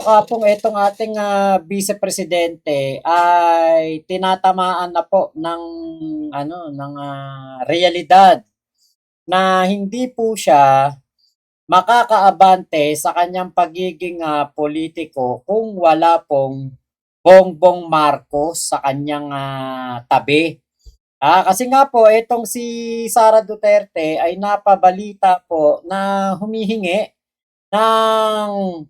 Mukha pong itong ating Vice Presidente ay tinatamaan na po ng realidad na hindi po siya makakaabante sa kanyang pagiging politiko kung wala pong Bongbong Marcos sa kanyang tabi. Kasi nga po itong si Sara Duterte ay napabalita po na humihingi ng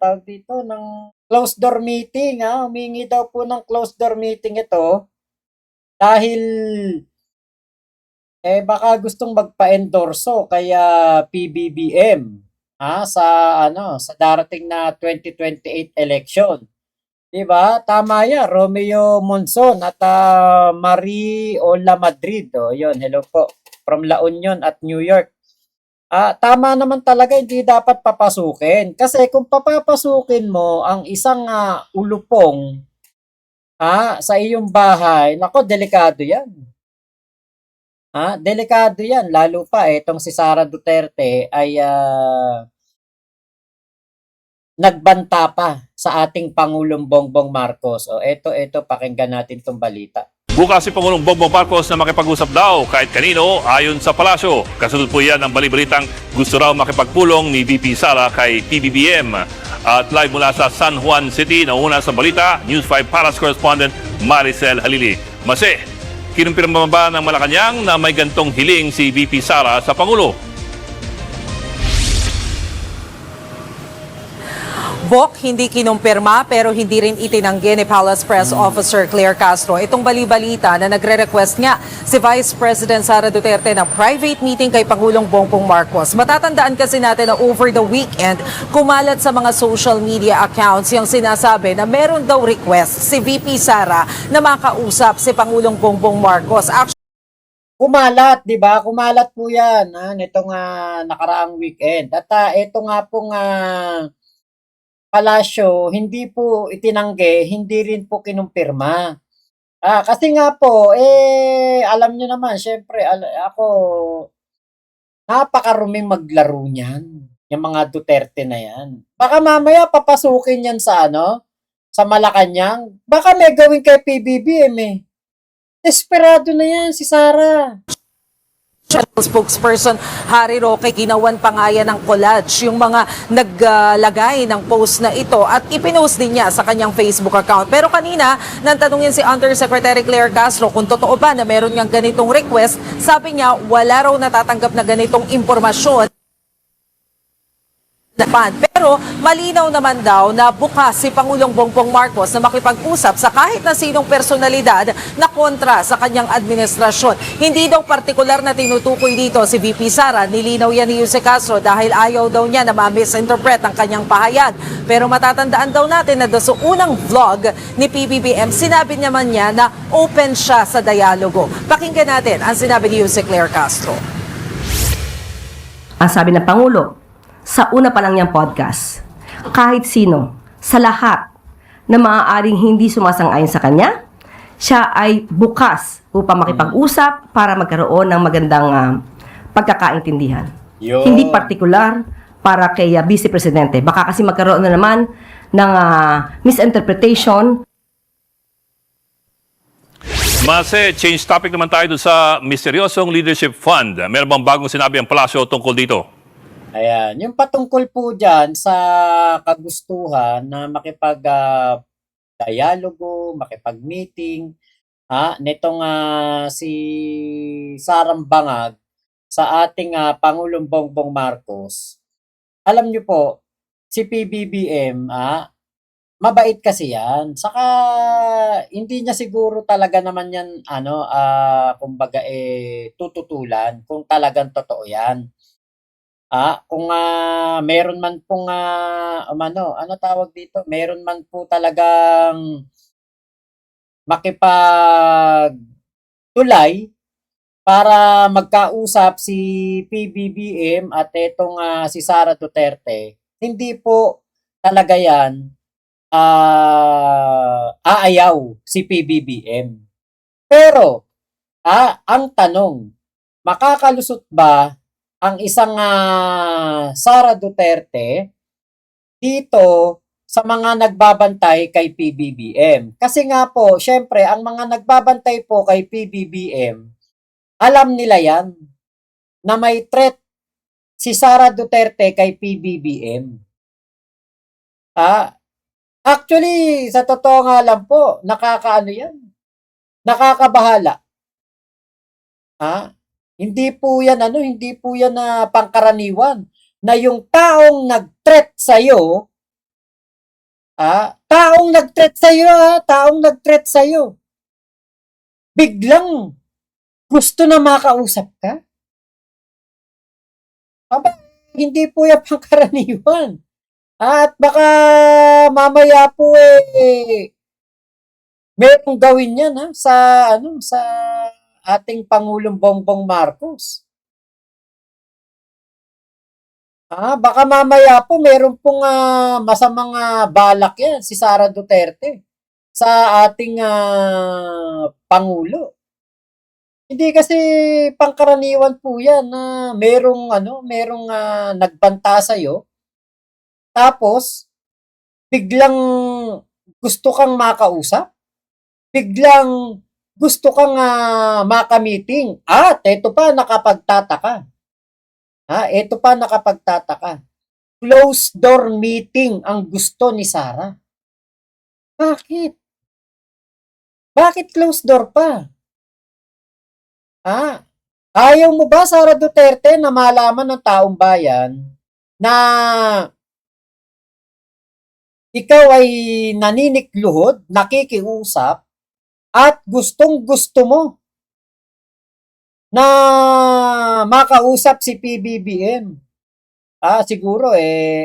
tawag dito, ng closed door meeting, humingi daw po ng closed door meeting ito dahil, baka gustong magpa-endorso kay PBBM, sa sa darating na 2028 election. 'Di ba? Tama 'yan, Romeo Monzon at Marie Ola Madrid. Oh, 'yun, hello po from La Union at New York. Tama naman talaga, hindi dapat papasukin. Kasi kung papapasukin mo ang isang ulupong sa iyong bahay, nako, delikado yan. Delikado yan. Lalo pa itong si Sara Duterte ay nagbanta pa sa ating Pangulong Bongbong Marcos. O eto, pakinggan natin tong balita. Bukas si Pangulong Bongbong Marcos na makipag-usap daw kahit kanino ayon sa palasyo. Kasunod po yan ang balibalitang gusto raw makipagpulong ni VP Sara kay PBBM. At live mula sa San Juan City, nauna sa balita, News 5 Palace Correspondent Maricel Halili. Mase, kinumpirma ba ng Malacanang na may gantong hiling si VP Sara sa Pangulo? Bok, hindi kinumpirma pero hindi rin itinanggi ni Palace Press Officer Claire Castro itong bali-balita na nagre-request nga si Vice President Sara Duterte ng private meeting kay Pangulong Bongbong Marcos. Matatandaan kasi natin na over the weekend, kumalat sa mga social media accounts yung sinasabi na meron daw request si VP Sara na makausap si Pangulong Bongbong Marcos. Kumalat, 'di ba? Kumalat po 'yan nitong nakaraang weekend. At ito nga pong palasyo, hindi po itinanggi, hindi rin po kinumpirma. Kasi nga po, alam niyo naman, syempre, ako, napakaruming maglaro niyan, yung mga Duterte na yan. Baka mamaya papasukin yan sa sa Malacanang. Baka may gawin kay PBBM Desperado na yan si Sara. Spokesperson Harry Roque, ginawan pa nga yan ng collage yung mga naglagay ng post na ito at ipinost din niya sa kanyang Facebook account. Pero kanina, nang tanungin si Undersecretary Claire Castro kung totoo ba na meron niyang ganitong request, sabi niya wala raw natatanggap na ganitong impormasyon. Pero malinaw naman daw na bukas si Pangulong Bongbong Marcos na makipag-usap sa kahit na sinong personalidad na kontra sa kanyang administrasyon. Hindi daw partikular na tinutukoy dito si VP Sara. Nilinaw yan ni Jose Castro dahil ayaw daw niya na ma-misinterpret ang kanyang pahayag. Pero matatandaan daw natin na sa unang vlog ni PBBM, sinabi naman niya na open siya sa dialogo. Pakinggan natin ang sinabi ni Jose Claire Castro. Ang sabi ng Pangulo, sa una pa lang niyang podcast, kahit sino, sa lahat na maaaring hindi sumasang-ayon sa kanya, siya ay bukas upang makipag-usap para magkaroon ng magandang pagkakaintindihan. Hindi partikular para kay Vice Presidente. Baka kasi magkaroon na naman ng misinterpretation. Mase, change topic naman tayo doon sa misteryosong leadership fund. Meron bang bagong sinabi ang palasyo tungkol dito? Ayan, yung patungkol po dyan sa kagustuhan na makipag-dialogo, makipag-meeting, nitong si Sarang Bangag sa ating Pangulong Bongbong Marcos. Alam niyo po, si PBBM, mabait kasi yan. Saka, hindi niya siguro talaga naman yan, kumbaga, tututulan kung talagang totoo yan. Kung meron man pong ano tawag dito, meron man po talagang makipagtulay para magkausap si PBBM at itong si Sara Duterte, hindi po talaga yan aayaw si PBBM. Pero ang tanong, makakalusot ba ang isang Sara Duterte dito sa mga nagbabantay kay PBBM. Kasi nga po, syempre, ang mga nagbabantay po kay PBBM, alam nila yan na may threat si Sara Duterte kay PBBM. Actually, sa totoo nga lang po, nakakaano yan, nakakabahala. Hindi po yan hindi po yan na pangkaraniwan na yung taong nag-threat sa iyo, taong nag-threat sa iyo, taong nag-threat sa iyo, biglang gusto na makausap ka. Aba, hindi po yan pangkaraniwan. At baka mamaya po merong gawin yan sa ating Pangulong Bongbong Marcos. Baka mamaya po meron pong masamang balak yan si Sara Duterte sa ating Pangulo. Hindi kasi pangkaraniwan po yan na merong nagbanta sa'yo, tapos biglang gusto kang makausap, biglang gusto kang makamiting. At ito pa nakapagtataka. Ito pa nakapagtataka. Closed door meeting ang gusto ni Sara. Bakit? Bakit closed door pa? Ayaw mo ba, Sara Duterte, na malaman ng taong bayan na ikaw ay naninikluhod, nakikiusap, at gustong-gusto mo na makausap si PBBM? Siguro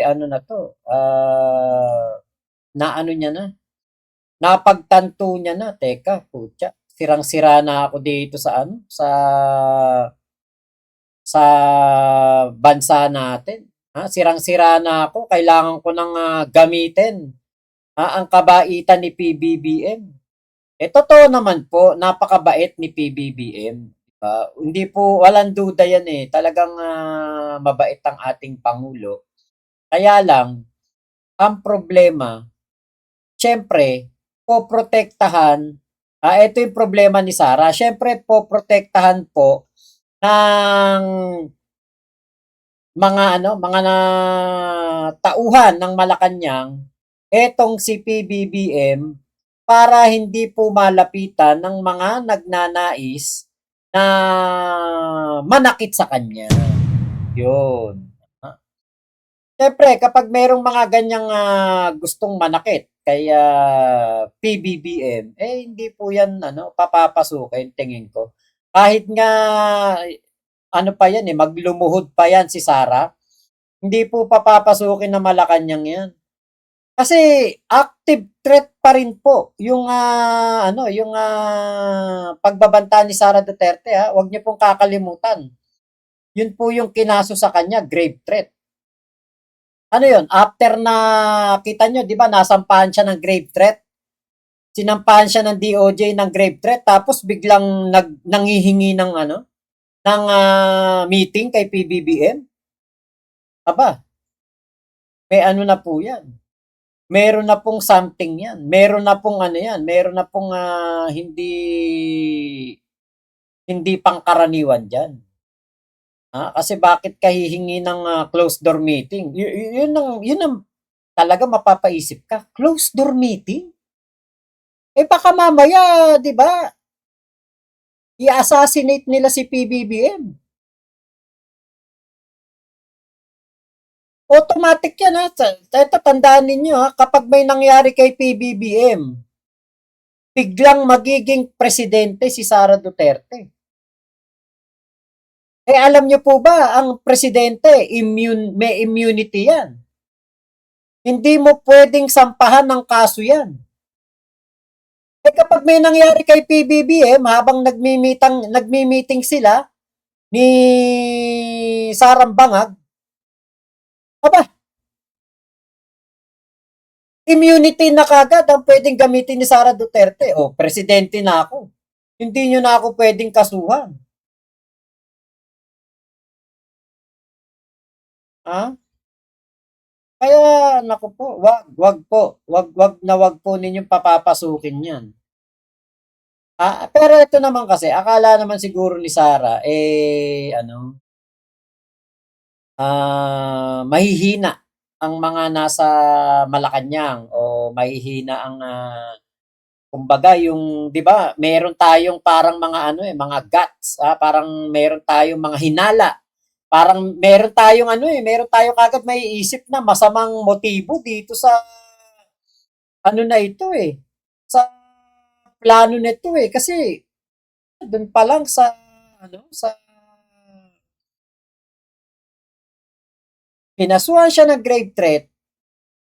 ano na to, niya na. Napagtanto niya na, teka, putya, sirang-sira na ako dito sa bansa natin. Sirang-sira na ako, kailangan ko nang gamitin ang kabaitan ni PBBM. Totoo naman po, napakabait ni PBBM. Hindi po, walang duda yan Talagang mabait ang ating Pangulo. Kaya lang, ang problema, syempre, poprotektahan, ito yung problema ni Sara, syempre poprotektahan po ng mga tauhan ng Malacanang etong si PBBM para hindi po malapitan ng mga nagnanais na manakit sa kanya. Yun. Siyempre, kapag merong mga ganyang gustong manakit kay PBBM, hindi po yan papapasukin, tingin ko. Kahit nga pa yan maglumuhod pa yan si Sara, hindi po papapasukin na Malacanang yan. Kasi active threat pa rin po yung yung pagbabanta ni Sara Duterte. Huwag niyo pong kakalimutan. Yun po yung kinaso sa kanya, grave threat. Ano yun? After na kita nyo, 'di ba, nasampahan siya ng grave threat. Sinampahan siya ng DOJ ng grave threat, tapos biglang nanghihingi ng ng meeting kay PBBM. Aba, may na po 'yan. Meron na pong something 'yan. Meron na pong yan, meron na pong hindi pangkaraniwan diyan. Kasi bakit ka hihingi ng closed door meeting? Yun ang talaga mapapaisip ka. Closed door meeting? Baka mamaya, 'di ba, i-assassinate nila si PBBM. Automatic yan tandaan ninyo kapag may nangyari kay PBBM, biglang magiging presidente si Sara Duterte. Alam nyo po ba, ang presidente, may immunity yan. Hindi mo pwedeng sampahan ng kaso yan. Kapag may nangyari kay PBBM, habang nagmi-meeting sila ni Sarang Bangag, aba, immunity na kagad ang pwedeng gamitin ni Sara Duterte. Presidente na ako. Hindi nyo na ako pwedeng kasuhan. Kaya naku po, wag po ninyong papapasukin 'yan. Pero ito naman kasi akala naman siguro ni Sara, mahihina ang mga nasa Malacanang o mahihina ang, kumbaga yung 'di ba meron tayong parang mga mga guts, parang meron tayong mga hinala. Parang meron tayong kaagad maiisip na masamang motibo dito sa ano na ito, sa plano nito, kasi dun pa lang sa sa kinasuhan siya ng grave threat,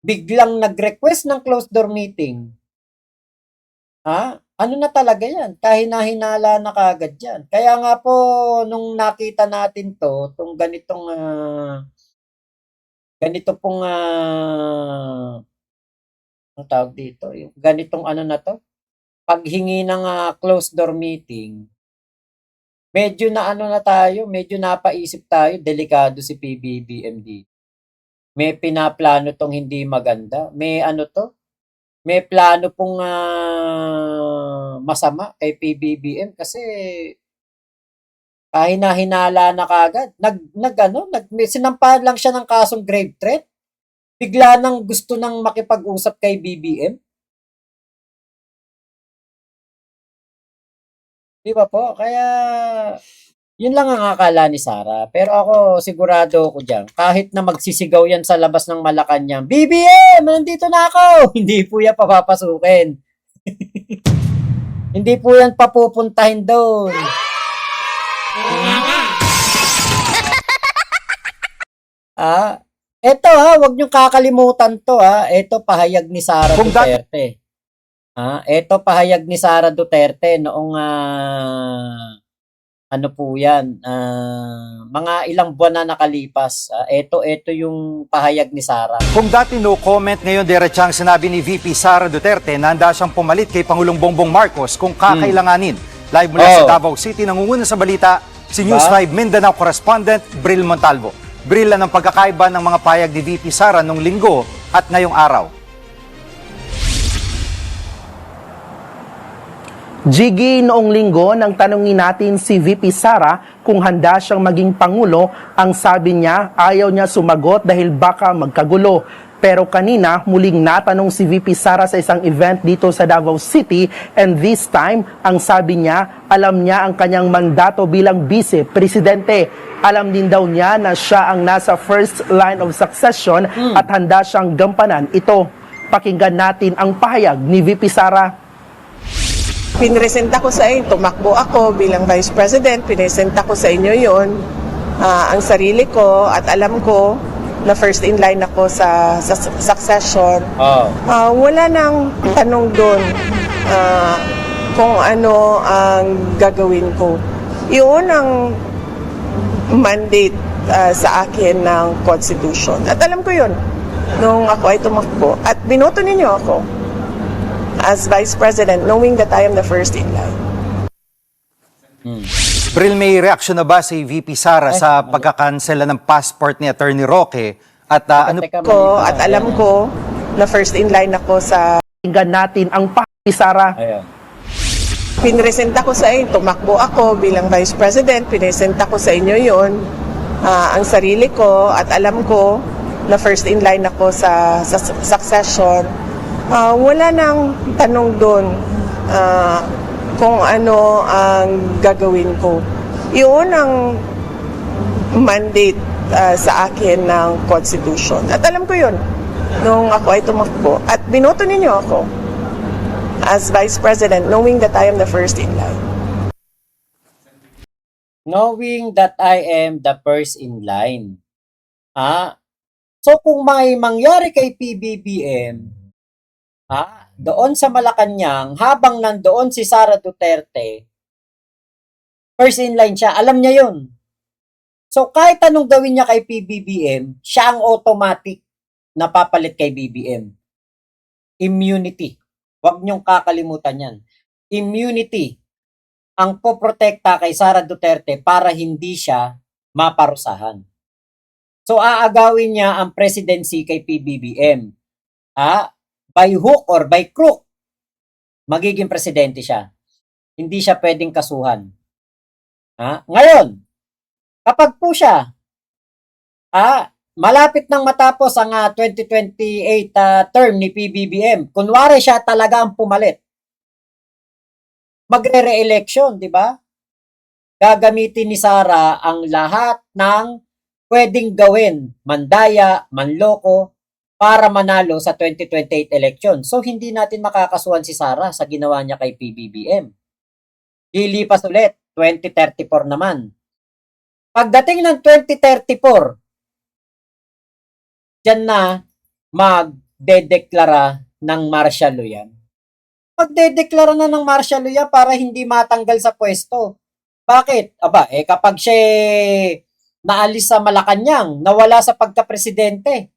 biglang nag-request ng closed door meeting. Ano na talaga 'yan, kahina-hinala na kaagad 'yan. Kaya nga po nung nakita natin 'tong ganito pong, anong tawag dito, yung ganitong ano na 'to, paghingi ng, closed door meeting, medyo na ano na tayo, medyo napaisip tayo delikado si PBBM dito. May pinaplano 'tong hindi maganda, may ano 'to, may plano pong, masama kay PBBM kasi kahina-hinala na kaagad. May sinampahan lang siya ng kasong grave threat, bigla nang gusto nang makipag-usap kay BBM. 'Di ba po? Kaya yun lang ang akala ni Sara. Pero ako sigurado ako diyan, kahit na magsisigaw yan sa labas ng Malacanang, "BBM, nandito na ako!" Hindi po yan papapasukin. Hindi po yan papupuntahin doon. Eto wag niyong kakalimutan 'to Eto pahayag ni Sara Duterte. Eto pahayag ni Sara Duterte noong ano po 'yan, mga ilang buwan na nakalipas. Eto yung pahayag ni Sara. Kung dati no comment, ngayon diretsang sinabi ni VP Sara Duterte na handa siyang pumalit kay Pangulong Bongbong Marcos kung kakailanganin. Live mula sa Davao City, nangunguna sa balita si News 5 Mindanao correspondent Bril Montalvo. Bril, ng pagkakaiba ng mga payag ni VP Sara nung linggo at ngayong araw. Jiggy, noong linggo nang tanungin natin si VP Sara kung handa siyang maging Pangulo, ang sabi niya ayaw niya sumagot dahil baka magkagulo. Pero kanina muling natanong si VP Sara sa isang event dito sa Davao City, and this time ang sabi niya alam niya ang kanyang mandato bilang vice-presidente. Alam din daw niya na siya ang nasa first line of succession at handa siyang gampanan ito. Pakinggan natin ang pahayag ni VP Sara. Pinresenta ko sa inyo, tumakbo ako bilang Vice President, pinesenta ko sa inyo yon ang sarili ko at alam ko na first in line ako sa succession. Wala nang tanong doon kung ano ang gagawin ko. Yun ang mandate sa akin ng Constitution. At alam ko yun nung ako ay tumakbo. At binoto ninyo ako as Vice President, knowing that I am the first in line. Bril, may reaksyon na ba si VP Sara sa pagkakansela ng passport ni Attorney Roque? At ano At alam ko na first in line ako sa... Pakinggan natin ang pahayag ni Sara. Ayan. Pinresenta ko sa inyo, tumakbo ako bilang Vice President, pinesenta ko sa inyo yon ang sarili ko at alam ko na first in line ako sa succession. Wala nang tanong doon kung ano ang gagawin ko. Yun ang mandate sa akin ng Constitution. At alam ko yun nung ako ay tumakbo. At binoto ninyo ako as Vice President, knowing that I am the first in line. Knowing that I am the first in line. So kung may mangyari kay PBBM, doon sa Malacanang, habang nandoon si Sara Duterte, first in line siya, alam niya yun. So kahit anong gawin niya kay PBBM, siya ang automatic na papalit kay BBM. Immunity. Huwag niyong kakalimutan yan. Immunity ang poprotekta kay Sara Duterte para hindi siya maparusahan. So aagawin niya ang presidency kay PBBM. By hook or by crook, magiging presidente siya. Hindi siya pwedeng kasuhan. Ngayon, kapag po siya, malapit nang matapos ang 2028 term ni PBBM, kunwari siya talaga ang pumalit, magre-re-election, di ba? Gagamitin ni Sara ang lahat ng pwedeng gawin, mandaya, manloko, para manalo sa 2028 election. So, hindi natin makakasuhan si Sara sa ginawa niya kay PBBM. Lilipas ulit, 2034 naman. Pagdating ng 2034, diyan na magdedeklara ng martial law yan. Magdedeklara na ng martial law yan para hindi matanggal sa pwesto. Bakit? Kapag siya naalis sa Malacanang, nawala sa pagka-presidente,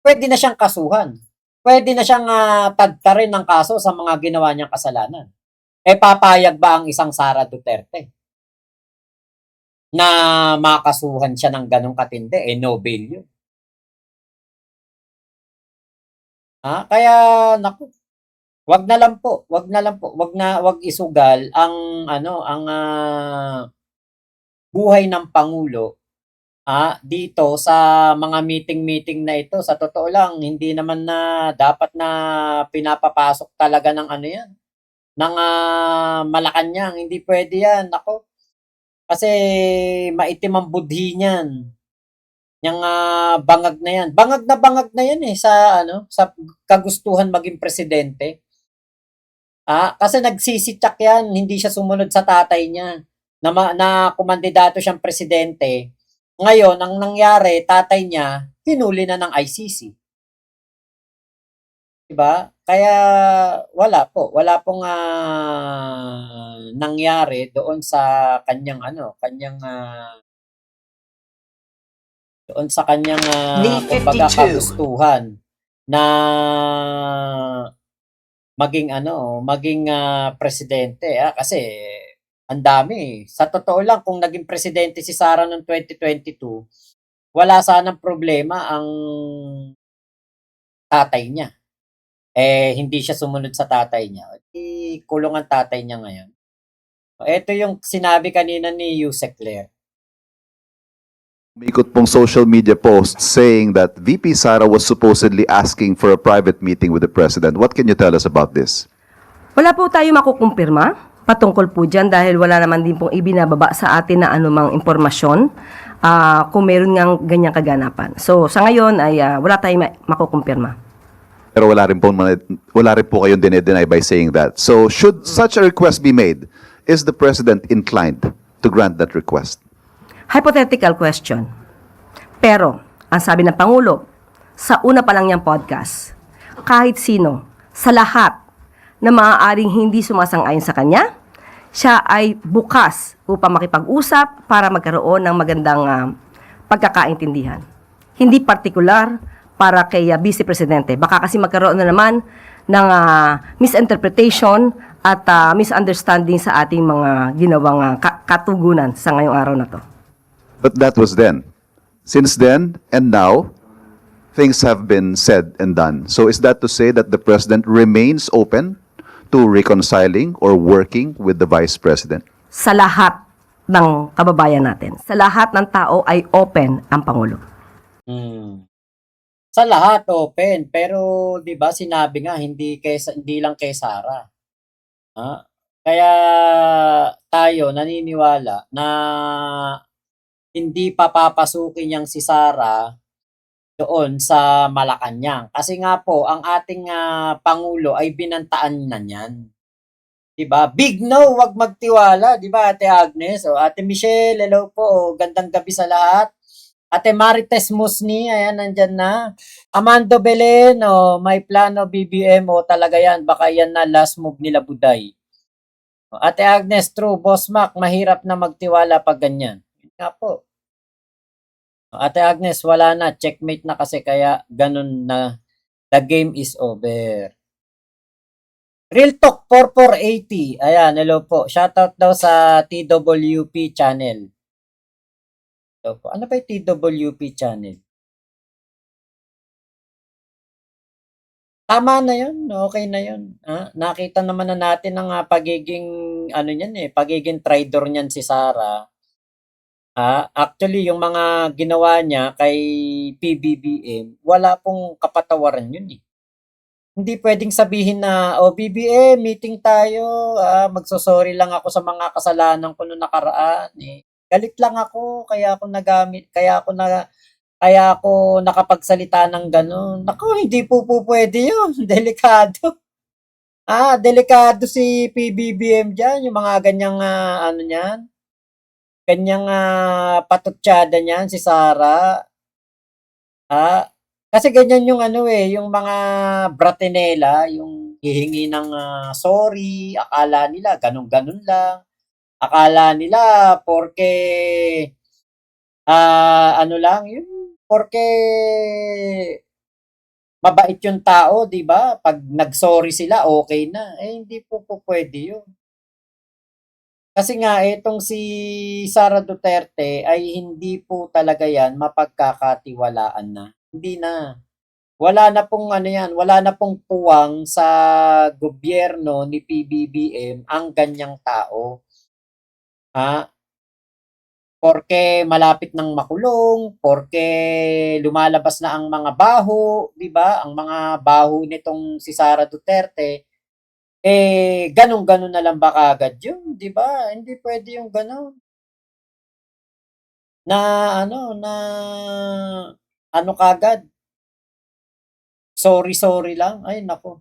pwede na siyang kasuhan. Pwede na siyang tagtarin ng kaso sa mga ginawa niyang kasalanan. Papayag ba ang isang Sara Duterte na makasuhan siya ng ganong katindi? No bail yun. Kaya, naku, wag na lang po. Wag isugal ang buhay ng Pangulo dito sa mga meeting na ito. Sa totoo lang, hindi naman na dapat na pinapapasok talaga ng yan, ng Malacanang. Hindi pwede yan. Ako, kasi maitim ang budhi niyan. Yung bangag na yan. Bangag na yan sa sa kagustuhan maging presidente. Kasi nagsisityak yan, hindi siya sumunod sa tatay niya na kumandidato siyang presidente. Ngayon, ang nangyari, tatay niya, hinuli na ng ICC. Diba? Kaya wala pong nangyari doon sa kanyang doon sa kanyang kumbaga kagustuhan na maging presidente. Kasi ang dami. Sa totoo lang, kung naging presidente si Sara noong 2022, wala sanang problema ang tatay niya. Hindi siya sumunod sa tatay niya. Kulong ang tatay niya ngayon. Ito yung sinabi kanina ni Yusek Claire. Umikot pong social media posts saying that VP Sara was supposedly asking for a private meeting with the President. What can you tell us about this? Wala po tayo makukumpirma patungkol po dyan dahil wala naman din pong ibinababa sa atin na anumang impormasyon kung meron ngang ganyang kaganapan. So sa ngayon ay wala tayong makukumpirma. Pero wala rin po kayong dinedeny by saying that. So should such a request be made, is the President inclined to grant that request? Hypothetical question. Pero, ang sabi ng Pangulo, sa una pa lang niyang podcast, kahit sino, sa lahat na maaaring hindi sumasang-ayon sa kanya, siya ay bukas upang makipag-usap para magkaroon ng magandang pagkakaintindihan. Hindi partikular para kay Vice Presidente. Baka kasi magkaroon na naman ng misinterpretation at misunderstanding sa ating mga ginawang katugunan sa ngayong araw na to. But that was then. Since then and now, things have been said and done. So is that to say that the President remains open to reconciling or working with the Vice President? Sa lahat ng kababayan natin, sa lahat ng tao ay open ang Pangulo. Sa lahat open, pero 'di ba sinabi nga hindi lang kay Sara. Kaya tayo naniniwala na hindi papapasukin yang si Sara doon sa Malacanang. Kasi nga po, ang ating Pangulo ay binantaan na niyan. Diba? Big no, wag magtiwala. Diba, Ate Agnes? O, Ate Michelle, hello po. Gandang gabi sa lahat. Ate Marites Musni, ayan, nandyan na. Amando Belen, may plano BBM, talaga yan. Baka yan na last move nila Buday. Ate Agnes, true. Boss Mac, mahirap na magtiwala pag ganyan. Nga po. Ate Agnes, wala na. Checkmate na kasi kaya ganun na. The game is over. Real Talk 4480. Ayan, hello po. Shoutout daw sa TWP channel. Opo. Ano ba yung TWP channel? Tama na yun, okay na yun. Nakita naman na natin ang pagiging, ano niyan pagiging traitor niyan si Sara. Actually, yung mga ginawa niya kay PBBM, wala pong kapatawaran yun eh. Hindi pwedeng sabihin na, oh BBM, meeting tayo, magsosorry lang ako sa mga kasalanan ko noong nakaraan eh. Galit lang ako, kaya ako nakapagsalita ng gano'n. Naku, hindi po pwede yun. Delikado. Delikado si PBBM dyan. Yung mga ganyang, ano niyan, ganyang patutsada niyan, si Sara. Kasi ganyan yung ano yung mga bratinela, yung hihingi ng sorry, akala nila ganun-ganun lang. Akala nila porke ano lang, yung porke mabait yung tao, 'di ba? Pag nag-sorry sila, okay na. Hindi po pwede yun. Kasi nga, itong si Sara Duterte ay hindi po talaga yan mapagkakatiwalaan na. Hindi na. Wala na pong ano yan, wala na pong puwang sa gobyerno ni PBBM ang ganyang tao. Porke malapit ng makulong, porke lumalabas na ang mga baho, 'di ba? Ang mga baho nitong si Sara Duterte, ganun-ganun na lang ba kaagad yun, 'di ba? Hindi pwede yung ganun. Na ano kaagad, sorry lang. Ay nako,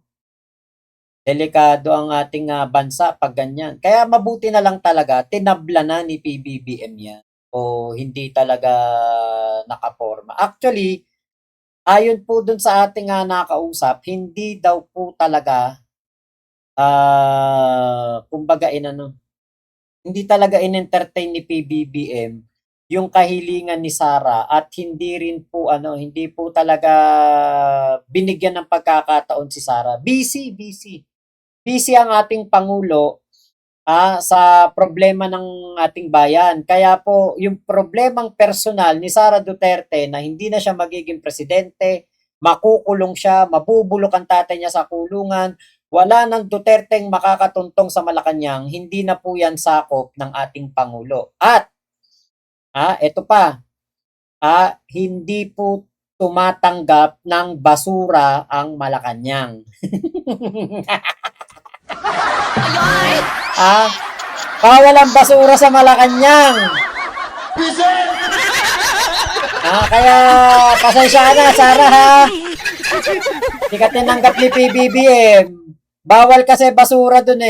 delikado ang ating bansa pag ganyan. Kaya mabuti na lang talaga tinabla na ni PBBM yan o hindi talaga nakaporma. Actually, ayon po dun sa ating nakausap, hindi daw po talaga kumbaga hindi talaga in-entertain ni PBBM yung kahilingan ni Sara at hindi rin po hindi po talaga binigyan ng pagkakataon si Sara. Busy ang ating pangulo sa problema ng ating bayan. Kaya po yung problemang personal ni Sara Duterte na hindi na siya magiging presidente, makukulong siya, mabubulok ang tatay niya sa kulungan, wala nang Duterteng makakatuntong sa Malacanang, hindi na po yan sakop ng ating Pangulo. At, eto pa, hindi po tumatanggap ng basura ang Malacanang. Bawal ang basura sa Malacanang. Kaya pasensya na, Sara Hindi ka tinanggap ni PBBM. Bawal kasi basura dun